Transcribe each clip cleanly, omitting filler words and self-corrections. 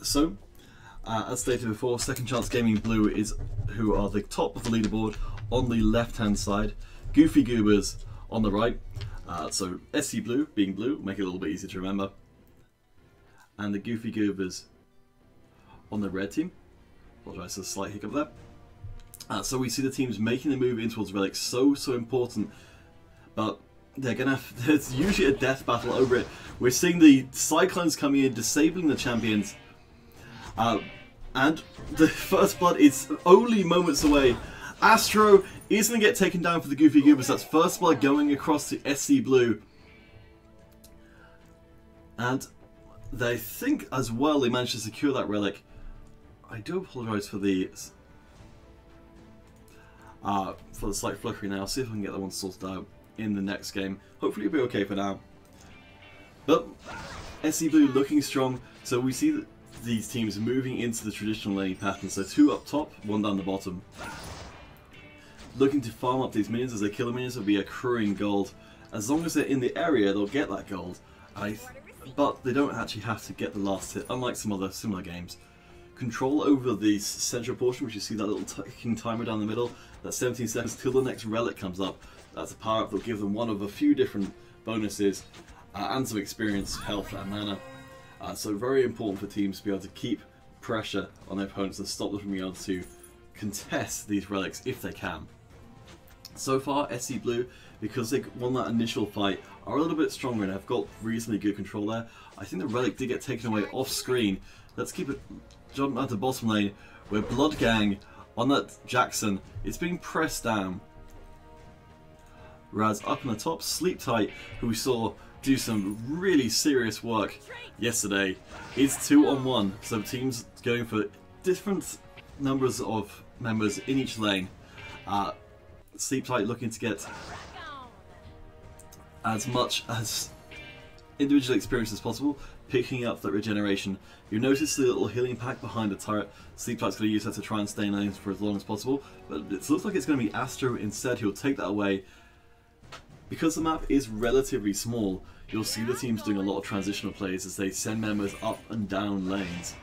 So, as stated before, Second Chance Gaming Blue is who are the top of the leaderboard on the left-hand side. Goofy Goobers on the right. So SC Blue being blue, make it a little bit easier to remember. And the Goofy Goobers on the red team. Apologise for a slight hiccup there. So we see the teams making the move in towards Relic, so important. But they're gonna have, there's usually a death battle over it. We're seeing the Cyclones coming in, disabling the champions. And the first blood is only moments away. Astro is going to get taken down for the Goofy Goobers. That's first blood going across to SC Blue. And they think as well they managed to secure that relic. I do apologise for the slight flurry now. I'll see if I can get that one sorted out in the next game. Hopefully it'll be okay for now. But SC Blue looking strong. So we see these teams moving into the traditional laning pattern. So 2 up top, 1 down the bottom. Looking to farm up these minions. As they kill the minions, will be accruing gold. As long as they're in the area, they'll get that gold. But they don't actually have to get the last hit, unlike some other similar games. Control over the central portion, which you see that little ticking timer down the middle. That's 17 seconds till the next relic comes up. That's a power up that'll give them one of a few different bonuses and some experience, health and mana. So very important for teams to be able to keep pressure on their opponents and stop them from being able to contest these relics if they can. So far, SC Blue, because they won that initial fight, are a little bit stronger and have got reasonably good control there. I think the relic did get taken away off screen. Let's keep it jumping out the bottom lane, where Blood Gang on that Jackson is being pressed down. Whereas up in the top, Sleep Tight, who we saw do some really serious work yesterday, is 2-on-1. So teams going for different numbers of members in each lane. Sleep Tight looking to get as much as individual experience as possible, picking up that regeneration. You notice the little healing pack behind the turret. Sleep Tight's going to use that to try and stay in lanes for as long as possible, but it looks like it's going to be Astro instead who'll take that away. Because the map is relatively small, you'll see the teams doing a lot of transitional plays as they send members up and down lanes.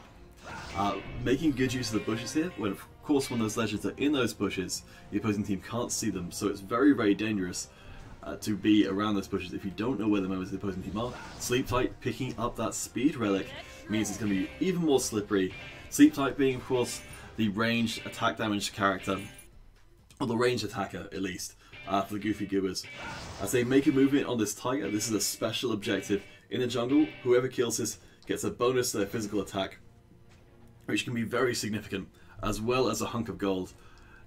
Making good use of the bushes here, when of course when those legends are in those bushes, the opposing team can't see them, so it's very dangerous to be around those bushes if you don't know where the members of the opposing team are. Sleep Tight picking up that speed relic means it's going to be even more slippery. Sleep Tight being of course the ranged attack damage character, or the ranged attacker at least, for the Goofy Goobers. As they make a movement on this Tiger, this is a special objective in the jungle. Whoever kills this gets a bonus to their physical attack, which can be very significant, as well as a hunk of gold.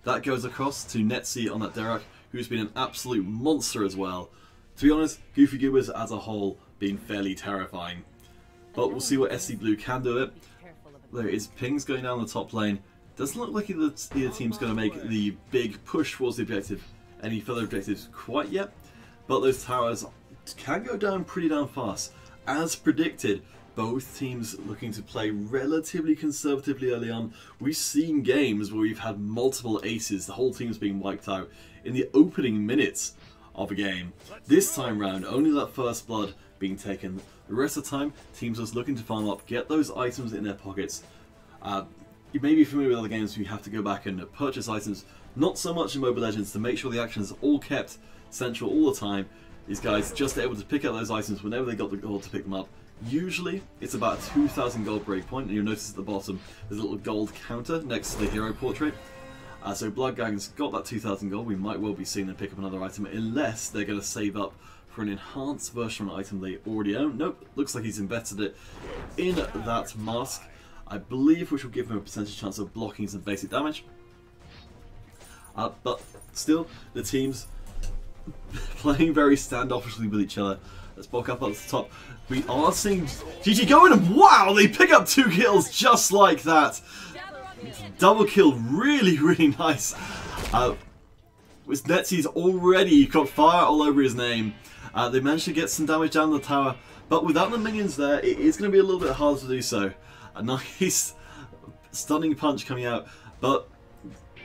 That goes across to Netsi on that Derek, who's been an absolute monster as well. To be honest, Goofy Goobers as a whole been fairly terrifying. But we'll see what SC Blue can do it. There is pings going down the top lane. Doesn't look like either team's going to make the big push towards the objective, any further objectives quite yet. But those towers can go down pretty damn fast. As predicted, both teams looking to play relatively conservatively early on. We've seen games where we've had multiple aces, the whole team's being wiped out in the opening minutes of a game. This time round, only that first blood being taken. The rest of the time, teams are just looking to farm up, get those items in their pockets. You may be familiar with other games where you have to go back and purchase items. Not so much in MOBA Legends, to make sure the action is all kept central all the time. These guys just able to pick up those items whenever they got the gold to pick them up. Usually, it's about a 2,000 gold breakpoint, and you'll notice at the bottom there's a little gold counter next to the hero portrait. So Blood Gang's got that 2,000 gold. We might well be seeing them pick up another item, unless they're going to save up for an enhanced version of an item they already own. Nope, looks like he's invested it in that mask, I believe, which will give him a percentage chance of blocking some basic damage. But still, the teams playing very standoffishly with each other. Let's bulk up at the top. We are seeing GG going, and wow, they pick up 2 kills just like that. Double kill, really nice. With Netsi's already got fire all over his name. They managed to get some damage down the tower, but without the minions there, it is going to be a little bit harder to do so. A nice stunning punch coming out, but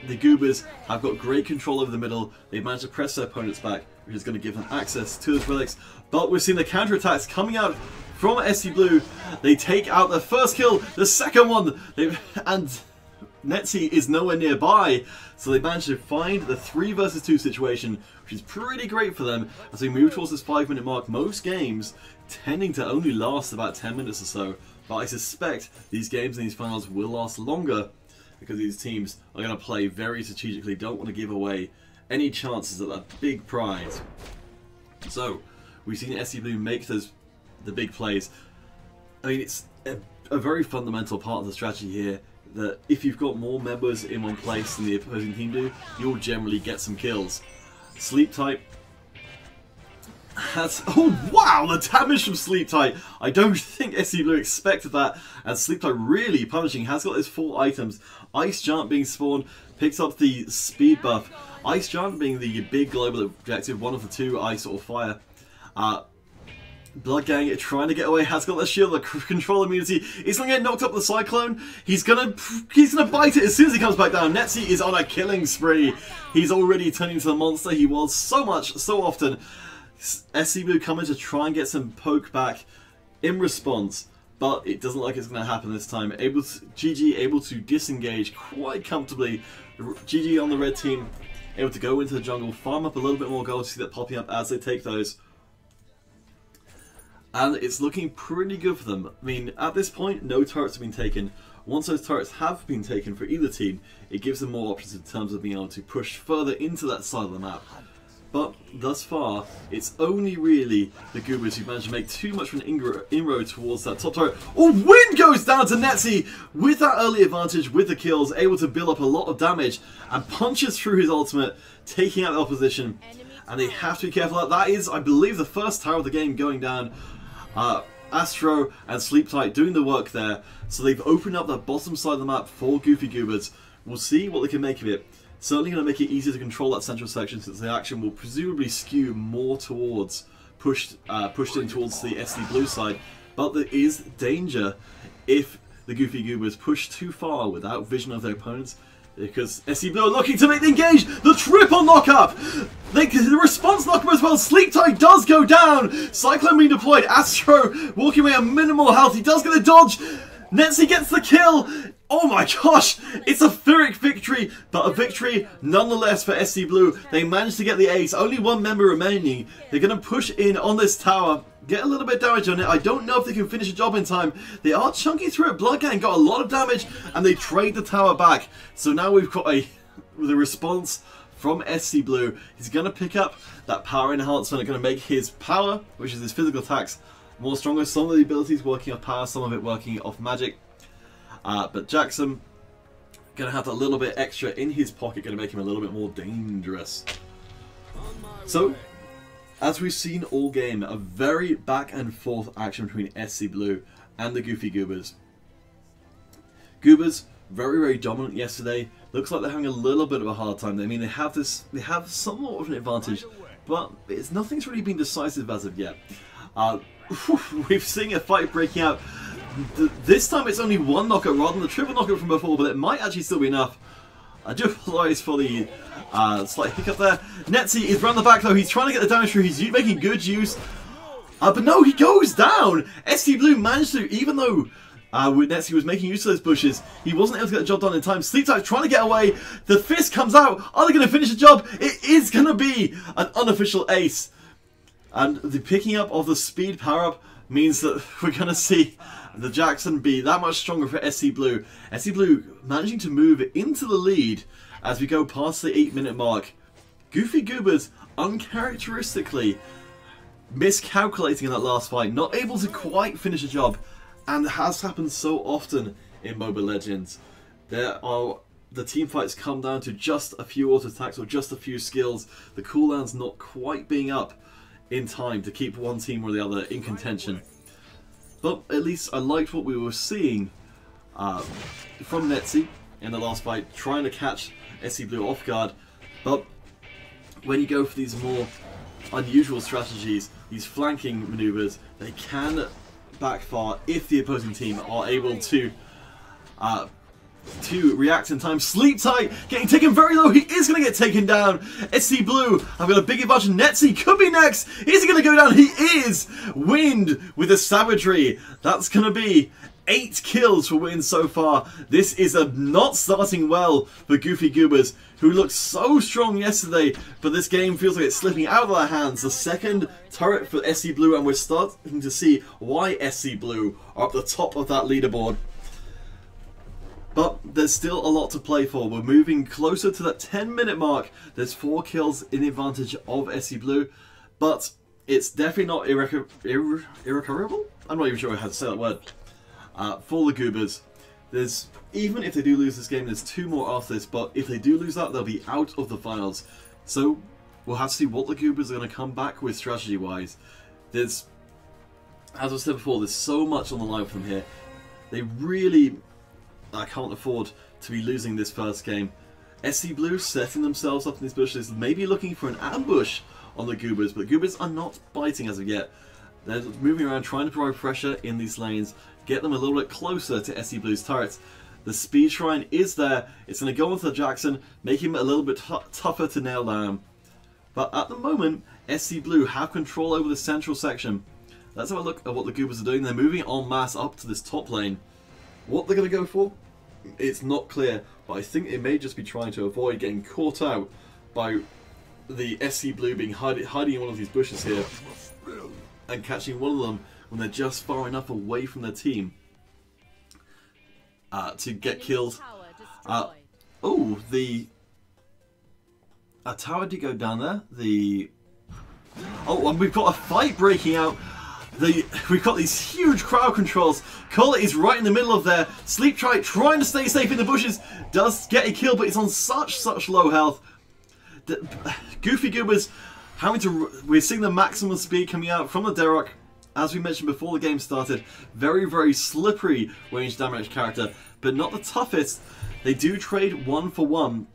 the Goobers have got great control over the middle. They've managed to press their opponents back, which is going to give them access to those relics. But we're seeing the counterattacks coming out from SC Blue. They take out the first kill, the second one, and Netsi is nowhere nearby. So they managed to find the 3 versus 2 situation, which is pretty great for them as we move towards this 5-minute mark. Most games tending to only last about 10 minutes or so, but I suspect these games and these finals will last longer because these teams are going to play very strategically, don't want to give away any chances at that big prize. So we've seen SC Blue make the big plays. I mean, it's a very fundamental part of the strategy here, that if you've got more members in one place than the opposing team do, you'll generally get some kills. Sleep Type has... Oh wow, the damage from Sleep Type! I don't think SC Blue expected that, and Sleep Type really punishing, has got his 4 items. Ice Giant being spawned, picks up the speed buff. Ice Giant being the big global objective, one of the 2, ice or fire. Blood Gang trying to get away, has got the shield, the control immunity. He's gonna get knocked up the Cyclone. He's gonna bite it as soon as he comes back down. Netsi is on a killing spree. He's already turning into the monster he was so often. SC Blue coming to try and get some poke back in response, but it doesn't look like it's gonna happen this time. GG able to disengage quite comfortably. GG on the red team able to go into the jungle, farm up a little bit more gold to see that popping up as they take those. And it's looking pretty good for them. I mean, at this point, no turrets have been taken. Once those turrets have been taken for either team, it gives them more options in terms of being able to push further into that side of the map. But thus far, it's only really the Goobers who managed to make too much of an inroad towards that top turret. Oh, wind goes down to Netsi with that early advantage with the kills, able to build up a lot of damage and punches through his ultimate, taking out the opposition. And they have to be careful. That is, I believe, the first tower of the game going down. Astro and Sleep Tight doing the work there, so they've opened up that bottom side of the map for Goofy Goobers. We'll see what they can make of it. Certainly going to make it easier to control that central section, since the action will presumably skew more towards pushed in towards the SC Blue side. But there is danger if the Goofy Goobers push too far without vision of their opponents, because SC Blue are looking to make the engage. The triple knock-up! The response knock-up as well. Sleep Tide does go down. Cyclone being deployed. Astro walking away at minimal health. He does get a dodge. Netsi gets the kill. Oh my gosh! It's a Pyrrhic victory, but a victory nonetheless for SC Blue. They managed to get the ace. Only 1 member remaining. They're going to push in on this tower. Get a little bit of damage on it. I don't know if they can finish the job in time. They are chunky through it. Blood Gang got a lot of damage, and they trade the tower back. So now we've got the response from SC Blue. He's going to pick up that power enhancement. Going to make his power, which is his physical attacks, more stronger. Some of the abilities working off power, some of it working off magic. But Jackson going to have a little bit extra in his pocket, going to make him a little bit more dangerous. So, as we've seen all game, a very back and forth action between SC Blue and the Goofy Goobers. Goobers, very dominant yesterday. Looks like they're having a little bit of a hard time. I mean, they have somewhat of an advantage, but nothing's really been decisive as of yet. We've seen a fight breaking out. This time it's only 1 knockup rather than the triple knockup from before, but it might actually still be enough. I do apologise for the slight hiccup there. Netsi is round the back though. He's trying to get the damage through. He's making good use. But no, he goes down. SC Blue managed to, even though Netsi was making use of those bushes, he wasn't able to get the job done in time. Sleep Tight trying to get away. The fist comes out. Are they going to finish the job? It is going to be an unofficial ace. And the picking up of the speed power-up means that we're going to see the Jackson be that much stronger for SC Blue. SC Blue managing to move into the lead as we go past the 8-minute mark. Goofy Goobers uncharacteristically miscalculating in that last fight, not able to quite finish the job, and it has happened so often in MOBA Legends. The team fights come down to just a few auto attacks or just a few skills, the cooldowns not quite being up in time to keep one team or the other in contention. But at least I liked what we were seeing from Netsi in the last fight, trying to catch SC Blue off guard. But when you go for these more unusual strategies, these flanking maneuvers, they can backfire if the opposing team are able to to react in time. Sleep Tight getting taken very low. He is going to get taken down. SC Blue, I've got a big advantage. Netzy could be next. Is he going to go down? He is. Wind with the savagery. That's going to be 8 kills for Wind so far. This is not starting well for Goofy Goobers, who looked so strong yesterday, but this game feels like it's slipping out of their hands. The second turret for SC Blue, and we're starting to see why SC Blue are up the top of that leaderboard. But there's still a lot to play for. We're moving closer to that 10-minute mark. There's 4 kills in the advantage of SC Blue, but it's definitely not irrecoverable? I'm not even sure how to say that word. For the Goobers, even if they do lose this game, there's 2 more after this, but if they do lose that, they'll be out of the finals. So we'll have to see what the Goobers are going to come back with strategy-wise. As I said before, there's so much on the line for them here. They really can't afford to be losing this first game. SC Blue setting themselves up in these bushes, maybe looking for an ambush on the Goobers, but Goobers are not biting as of yet. They're moving around, trying to provide pressure in these lanes, get them a little bit closer to SC Blue's turrets. The speed shrine is there. It's going to go onto the Jackson, make him a little bit tougher to nail down. But at the moment, SC Blue have control over the central section. Let's have a look at what the Goobers are doing. They're moving en masse up to this top lane. What they're going to go for, it's not clear, but I think they may just be trying to avoid getting caught out by the SC Blue being hiding in one of these bushes here and catching one of them when they're just far enough away from their team to get killed. Oh, a tower did go down there. Oh, and we've got a fight breaking out. We've got these huge crowd controls. Collar is right in the middle of there. Sleep Tight trying to stay safe in the bushes. Does get a kill, but it's on such low health. Goofy Goobers we're seeing the maximum speed coming out from the Derrock. As we mentioned before the game started, very slippery range damage character, but not the toughest. They do trade 1 for 1.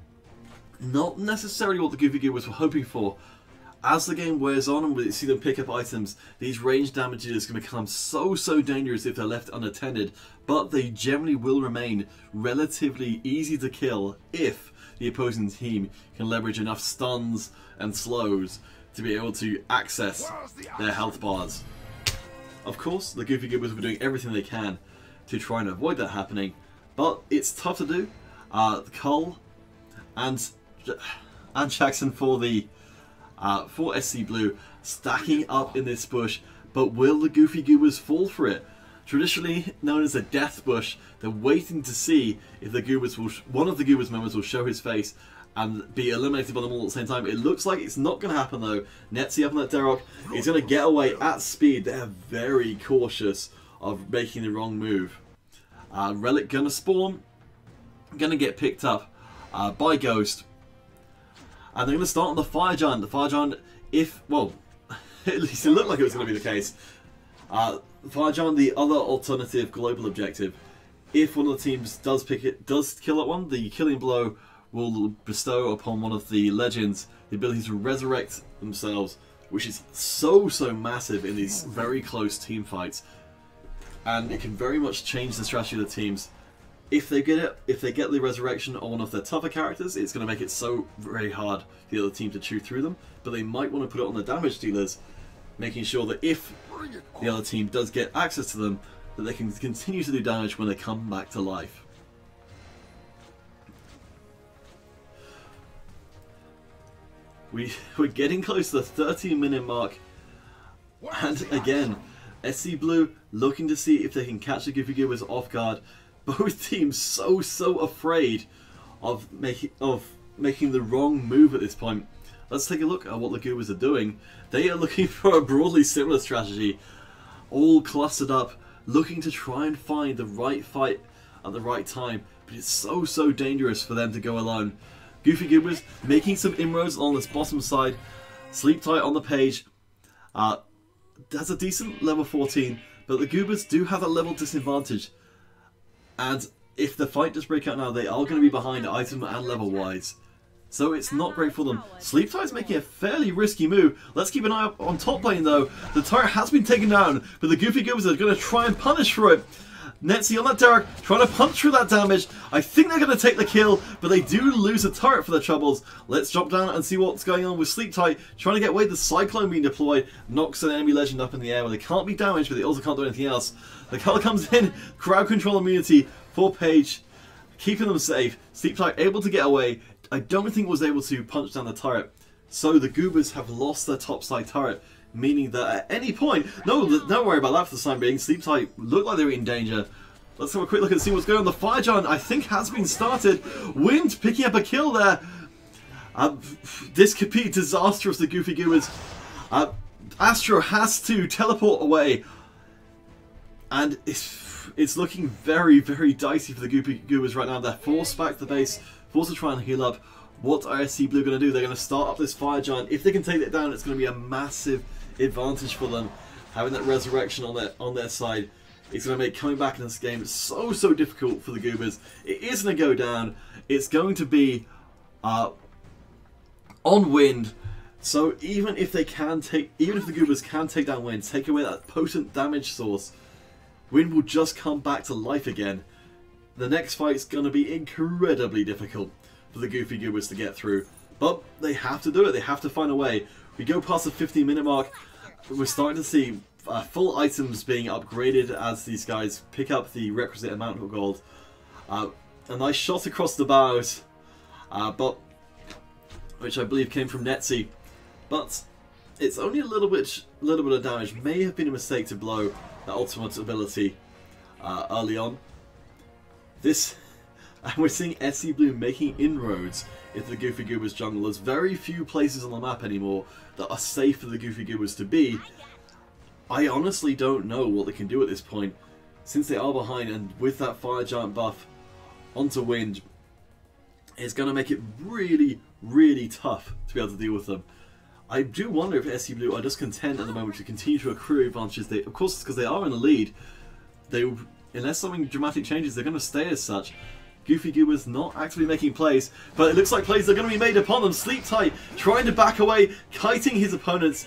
Not necessarily what the Goofy Goobers were hoping for. As the game wears on and we see them pick up items, these range damages can become so dangerous if they're left unattended, but they generally will remain relatively easy to kill if the opposing team can leverage enough stuns and slows to be able to access their health bars. Of course, the Goofy Goobers will be doing everything they can to try and avoid that happening, but it's tough to do. Cull and Jackson for SC Blue stacking up in this bush, but will the Goofy Goobers fall for it? Traditionally known as a death bush, they're waiting to see if one of the Goobers members will show his face and be eliminated by them all at the same time. It looks like it's not going to happen though. Netzy up on that Derrock is going to get away at speed. They're very cautious of making the wrong move. Relic going to spawn, going to get picked up by Ghost. And they're going to start on the Fire Giant. The Fire Giant, at least it looked like it was going to be the case. Fire Giant, the other alternative global objective. If one of the teams does kill that one, the killing blow will bestow upon one of the legends the ability to resurrect themselves, which is so massive in these very close team fights. And it can very much change the strategy of the teams. If they get the resurrection on one of their tougher characters, it's going to make it so very hard for the other team to chew through them. But they might want to put it on the damage dealers, making sure that if the other team does get access to them, that they can continue to do damage when they come back to life. We're getting close to the 13-minute mark, and again, SC Blue looking to see if they can catch the Goofy Goobers off guard. Both teams so afraid of making the wrong move at this point. Let's take a look at what the Goobers are doing. They are looking for a broadly similar strategy, all clustered up, looking to try and find the right fight at the right time, but it's so dangerous for them to go alone. Goofy Goobers making some inroads on this bottom side. Sleep Tight on the page. That's a decent level 14, but the Goobers do have a level disadvantage. And if the fight does break out now, they are going to be behind item and level wise. So it's not great for them. Sleep Tight's making a fairly risky move. Let's keep an eye up on top lane though. The turret has been taken down, but the Goofy Goobers are going to try and punish for it. Netzy on that turret, trying to punch through that damage. I think they're going to take the kill, but they do lose a turret for their troubles. Let's drop down and see what's going on with Sleep Tight, trying to get away. The Cyclone being deployed knocks an enemy legend up in the air where they can't be damaged, but they also can't do anything else. The color comes in, crowd control immunity for Paige, keeping them safe. Sleep Tight able to get away. I don't think was able to punch down the turret. So the Goobers have lost their topside turret, meaning that at any point, no, don't worry about that for the time being. Sleep Tight looked like they were in danger. Let's have a quick look and see what's going on. The Fire Giant, I think, has been started. Wind picking up a kill there. This could be disastrous, the Goofy Goobers. Astro has to teleport away. And it's looking very, very dicey for the Goofy Goobers right now. They're forced back to the base, forced to try and heal up. What are SC Blue going to do? They're going to start up this Fire Giant. If they can take it down, it's going to be a massive advantage for them. Having that resurrection on their side, it's going to make coming back in this game so difficult for the Goobers. It is going to go down. It's going to be on Wind. So even if the Goobers can take down Wind, take away that potent damage source, Wind will just come back to life again. The next fight's going to be incredibly difficult for the Goofy Goobers to get through. But they have to do it. They have to find a way. We go past the 15-minute mark. We're starting to see full items being upgraded as these guys pick up the requisite amount of gold. A nice shot across the bows, which I believe came from Netzy. But it's only a little bit of damage. May have been a mistake to blow that ultimate ability early on. And we're seeing SC Blue making inroads into the Goofy Goobers jungle. There's very few places on the map anymore that are safe for the Goofy Goobers to be. I honestly don't know what they can do at this point, since they are behind, and with that Fire Giant buff onto Wind, it's going to make it really, really tough to be able to deal with them. I do wonder if SC Blue are just content at the moment to continue to accrue advantages. Of course, because they are in the lead, unless something dramatic changes, they're going to stay as such. Goofy Goobers not actively making plays, but it looks like plays are going to be made upon them. Sleep Tight trying to back away, kiting his opponents.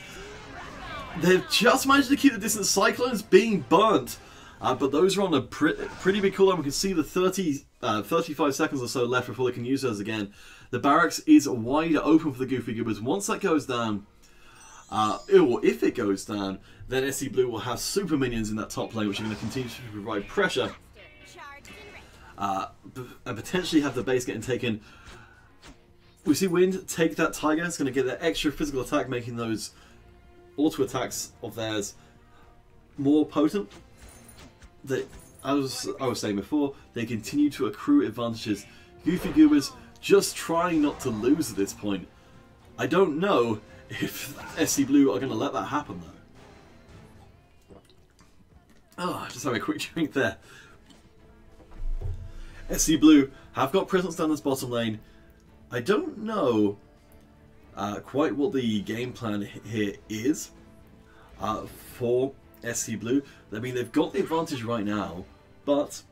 They've just managed to keep the distance. Cyclones being burnt, but those are on a pretty big cooldown. We can see the 35 seconds or so left before they can use those again. The barracks is wide open for the Goofy Goobers. Once that goes down, or if it goes down, then SC Blue will have super minions in that top lane, which are going to continue to provide pressure. And potentially have the base getting taken. We see Wind take that Tiger. It's going to get that extra physical attack, making those auto attacks of theirs more potent. As I was saying before, they continue to accrue advantages. Goofy Goobers just trying not to lose at this point. I don't know if SC Blue are going to let that happen though. Oh, just having a quick drink there. SC Blue have got presence down this bottom lane. I don't know quite what the game plan here is for SC Blue. I mean, they've got the advantage right now, but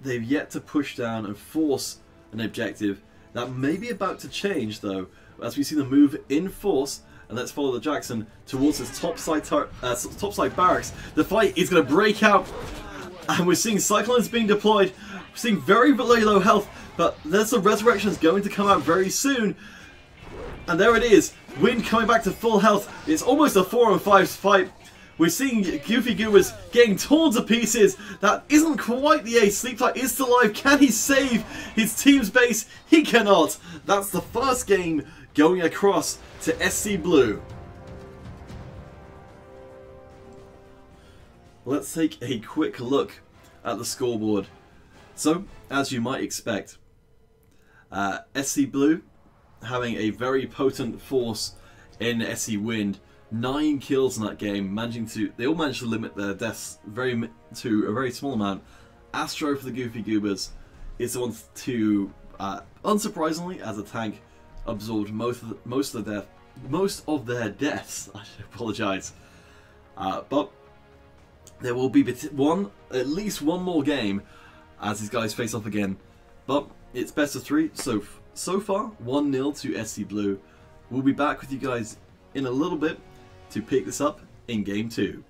they've yet to push down and force an objective. That may be about to change, though, as we see them move in force. And let's follow the Jackson towards his topside barracks. The fight is going to break out, and we're seeing Cyclones being deployed. We're seeing very low health, but there's the resurrection is going to come out very soon. And there it is. Wind coming back to full health. It's almost a 4-on-5 fight. We're seeing Goofy Goobers getting torn to pieces. That isn't quite the ace. Sleep Tight is still alive. Can he save his team's base? He cannot. That's the first game going across to SC Blue. Let's take a quick look at the scoreboard. So, as you might expect, SC Blue having a very potent force in SC Wind. 9 kills in that game, they all managed to limit their deaths to a very small amount. Astro for the Goofy Goobers is the one to, unsurprisingly, as a tank, absorbed most of their deaths. I should apologise, but there will be at least one more game as these guys face off again. But it's best of 3, so far 1-0 to SC Blue. We'll be back with you guys in a little bit to pick this up in Game 2.